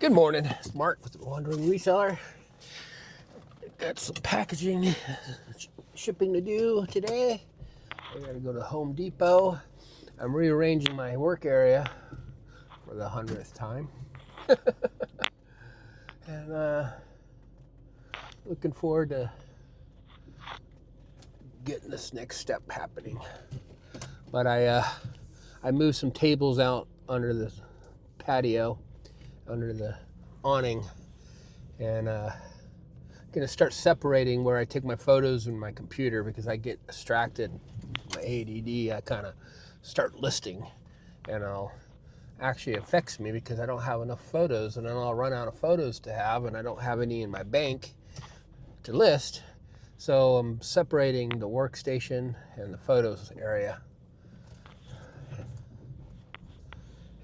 Good morning, it's Mark with the Wandering Reseller. Got some packaging, shipping to do today. I gotta go to Home Depot. I'm rearranging my work area for the 100th time. And looking forward to getting this next step happening. But I moved some tables out under the patio, under the awning, and gonna start separating where I take my photos and my computer, because I get distracted. My ADD, I kind of start listing, and actually affects me because I don't have enough photos, and then I'll run out of photos to have, and I don't have any in my bank to list. So I'm separating the workstation and the photos area.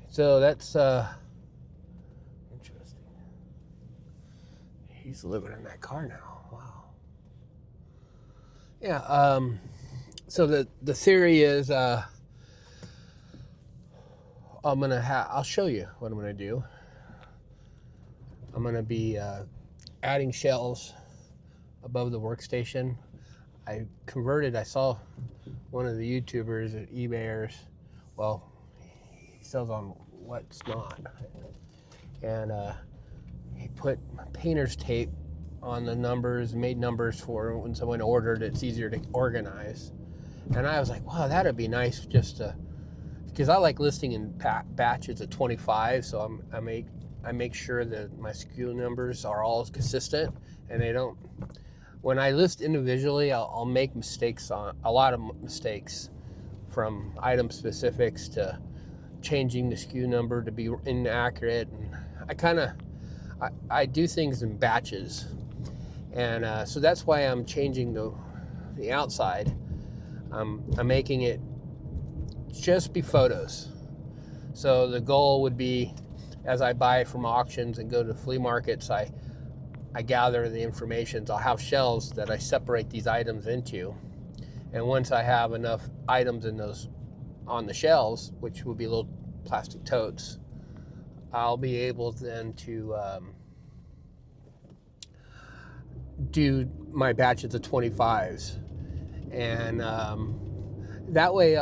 So that's interesting. He's living in that car now. Wow. Yeah. So the theory is, I'll show you what I'm gonna do. I'm gonna be adding shelves above the workstation. I saw one of the YouTubers at eBayers. Well, he sells on What's Not, and he put painter's tape on the numbers, made numbers for when someone ordered. It's easier to organize. And I was like, wow, that'd be nice, just to, because I like listing in batches of 25, so I make sure that my SKU numbers are all consistent, and they don't. When I list individually, I'll make mistakes, on a lot of mistakes, from item specifics to changing the SKU number to be inaccurate, and I do things in batches, and so that's why I'm changing the outside. I'm making it just be photos. So the goal would be, as I buy from auctions and go to flea markets, I gather the information. So I'll have shelves that I separate these items into, and once I have enough items in those on the shelves, which will be little plastic totes, I'll be able then to do my batches of 25s, and that way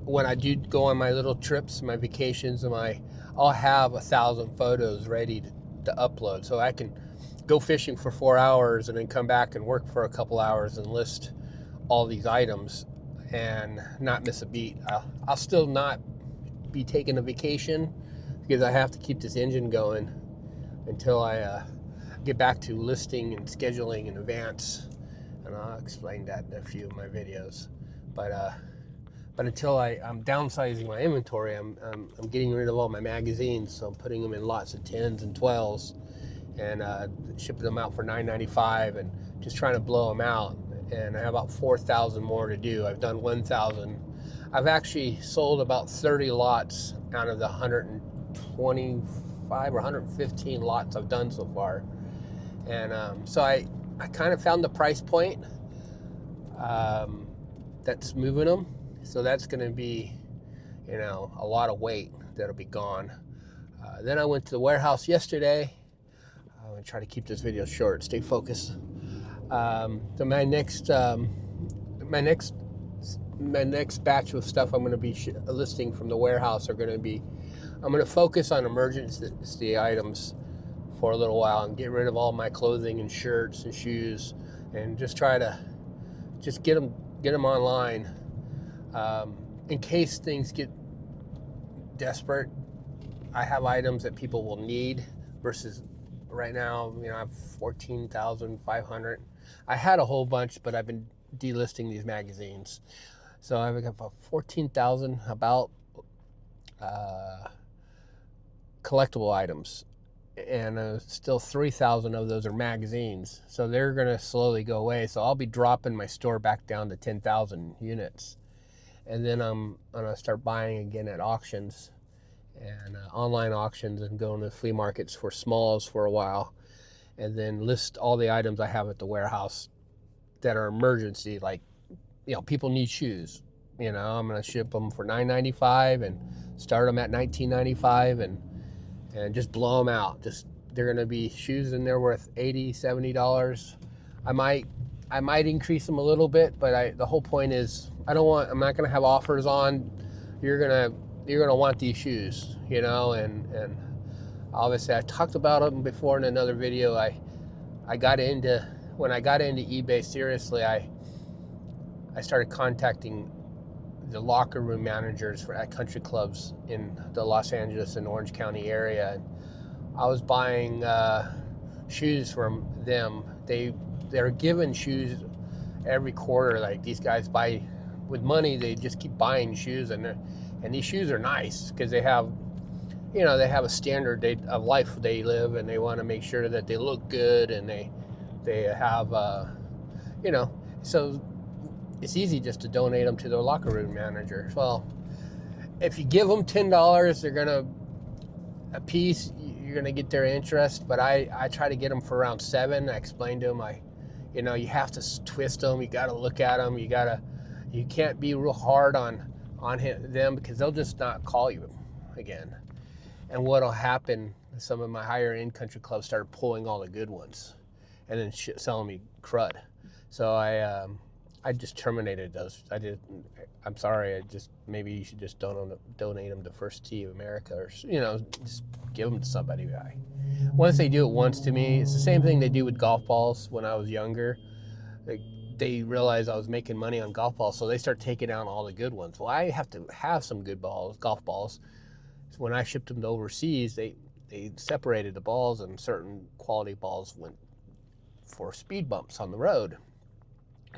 when I do go on my little trips, my vacations, I'll have 1,000 photos ready to upload, so I can go fishing for 4 hours and then come back and work for a couple hours and list all these items and not miss a beat. I'll still not be taking a vacation, because I have to keep this engine going until I get back to listing and scheduling in advance, and I'll explain that in a few of my videos. But until I'm downsizing my inventory, I'm getting rid of all my magazines, so I'm putting them in lots of 10s and 12s, and shipping them out for $9.95, and just trying to blow them out. And I have about 4,000 more to do. I've done 1,000. I've actually sold about 30 lots out of the 125 or 115 lots I've done so far. And so I kind of found the price point that's moving them. So that's going to be, a lot of weight that'll be gone. Then I went to the warehouse yesterday. I'm going to try to keep this video short, stay focused. So my next batch of stuff I'm going to be listing from the warehouse I'm going to focus on emergency items for a little while, and get rid of all my clothing and shirts and shoes, and just try to get them online, in case things get desperate. I have items that people will need, versus right now, I have 14,500. I had a whole bunch, but I've been delisting these magazines. So I've got about 14,000 collectible items, and still 3,000 of those are magazines. So they're going to slowly go away. So I'll be dropping my store back down to 10,000 units. And then I'm going to start buying again at auctions, and online auctions, and going to flea markets for smalls for a while, and then list all the items I have at the warehouse that are emergency. Like, people need shoes. I'm going to ship them for $9.95 and start them at $19.95, and just blow them out. They're gonna be shoes in there worth $80, $70. I might increase them a little bit, but the whole point is I'm not gonna have offers on. You're gonna want these shoes, you know, and obviously I talked about them before in another video. When I got into eBay seriously, I started contacting the locker room managers at country clubs in the Los Angeles and Orange County area. And I was buying shoes from them. They're given shoes every quarter. Like, these guys buy with money. They just keep buying shoes, and these shoes are nice because they have a standard of life they live, and they want to make sure that they look good, and they have so it's easy just to donate them to their locker room manager. Well, if you give them $10, they're gonna a piece. You're gonna get their interest, but I try to get them for around $7. I explained to them, you have to twist them. You got to look at them. You can't be real hard on them, because they'll just not call you again. And what'll happen, some of my higher end country clubs started pulling all the good ones and then selling me crud. So I just terminated those. I'm sorry. Maybe you should just donate them to First Tee of America, or just give them to somebody. Once they do it once to me, it's the same thing they do with golf balls. When I was younger, they realized I was making money on golf balls, so they start taking down all the good ones. Well, I have to have some good golf balls. So when I shipped them to overseas, they separated the balls, and certain quality balls went for speed bumps on the road,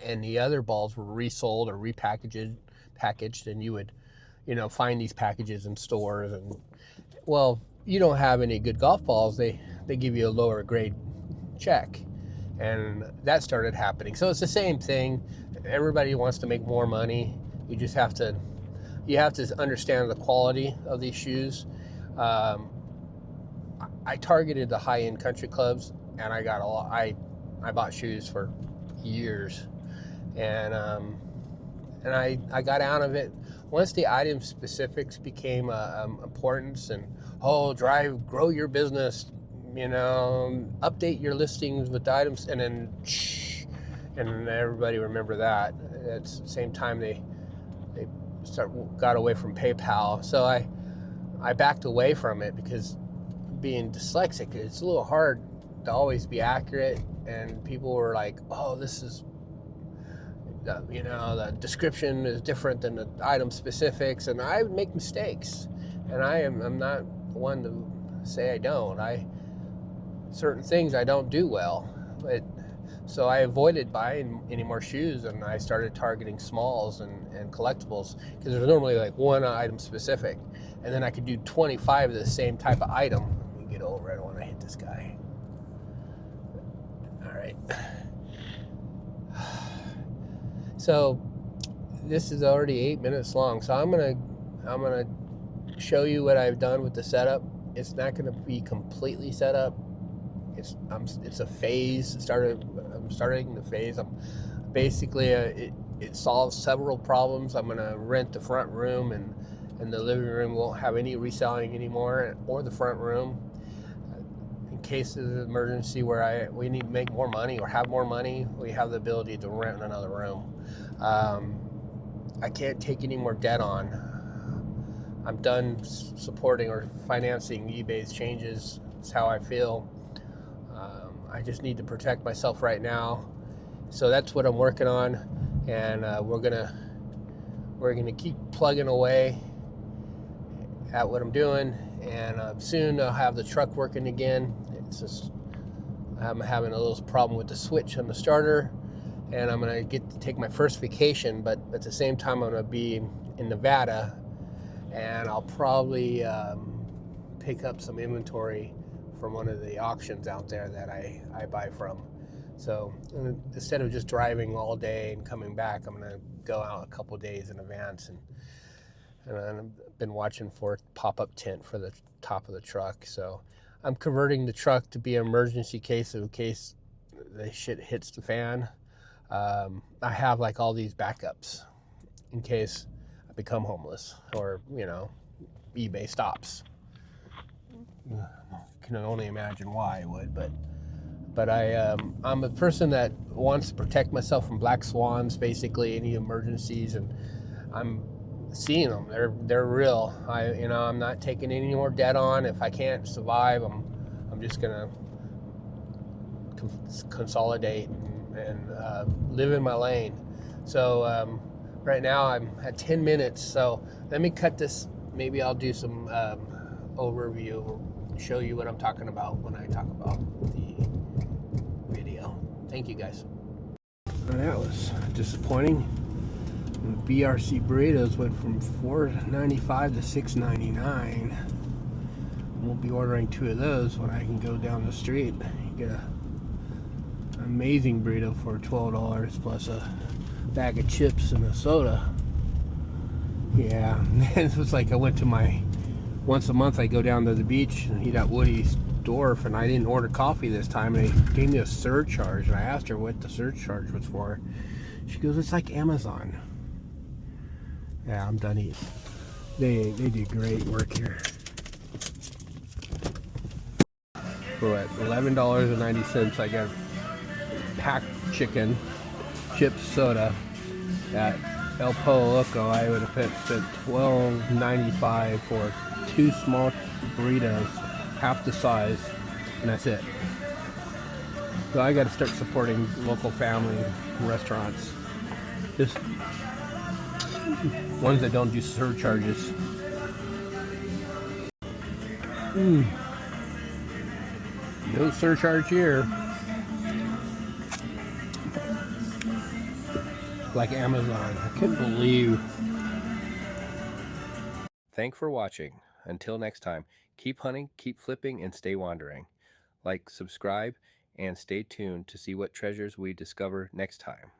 and the other balls were resold or packaged, and you would find these packages in stores. And well, you don't have any good golf balls, they give you a lower grade check, and that started happening. So it's the same thing. Everybody wants to make more money. You just have to understand the quality of these shoes. I targeted the high-end country clubs, and I got a lot. I bought shoes for years, and I got out of it once the item specifics became importance, and grow your business, update your listings with items, and then everybody remember that. At the same time, they got away from PayPal, so I backed away from it, because being dyslexic, it's a little hard to always be accurate, and people were like, this is the description is different than the item specifics, and I would make mistakes, and I'm not one to say I don't. Certain things I don't do well, but so I avoided buying any more shoes, and I started targeting smalls and collectibles, because there's normally like one item specific, and then I could do 25 of the same type of item. Let me get over. I don't want to hit this guy. All right. So this is already 8 minutes long, so I'm gonna show you what I've done with the setup. It's not gonna be completely set up. It's a phase. I'm starting the phase. I'm basically it solves several problems. I'm gonna rent the front room, and the living room won't have any reselling anymore, or the front room. In case of an emergency where we need to make more money or have more money, we have the ability to rent another room. I can't take any more debt on. I'm done supporting or financing eBay's changes. It's how I feel. I just need to protect myself right now. So that's what I'm working on, and we're gonna keep plugging away at what I'm doing, and soon I'll have the truck working again. It's just I'm having a little problem with the switch on the starter, and I'm gonna get to take my first vacation, but at the same time I'm gonna be in Nevada, and I'll probably pick up some inventory from one of the auctions out there that I buy from. So instead of just driving all day and coming back, I'm gonna go out a couple days in advance, and I've been watching for a pop-up tent for the top of the truck. So I'm converting the truck to be an emergency case in case the shit hits the fan. I have like all these backups in case I become homeless, or eBay stops. can only imagine why I would, but I'm a person that wants to protect myself from black swans, basically any emergencies, and I'm seeing them. They're real. I'm not taking any more debt on. If I can't survive, I'm just gonna consolidate and live in my lane. So right now I'm at 10 minutes. So let me cut this. Maybe I'll do some overview, show you what I'm talking about when I talk about the video. Thank you guys. That was disappointing. The BRC burritos went from $4.95 to $6.99. We'll be ordering 2 of those when I can go down the street. You get an amazing burrito for $12 plus a bag of chips and a soda. Yeah, it was like I went to once a month I go down to the beach and eat at Woody's Dwarf, and I didn't order coffee this time. They gave me a surcharge, and I asked her what the surcharge was for. She goes, it's like Amazon. Yeah, I'm done eating. They do great work here. So at $11.90 I got packed chicken, chips, soda. At El Pollo Loco I would have spent $12.95 for 2 small burritos, half the size, and that's it. So I got to start supporting local family restaurants. Just ones that don't do surcharges. No surcharge here. Like Amazon. I couldn't believe. Thanks for watching. Until next time, keep hunting, keep flipping, and stay wandering. Like, subscribe, and stay tuned to see what treasures we discover next time.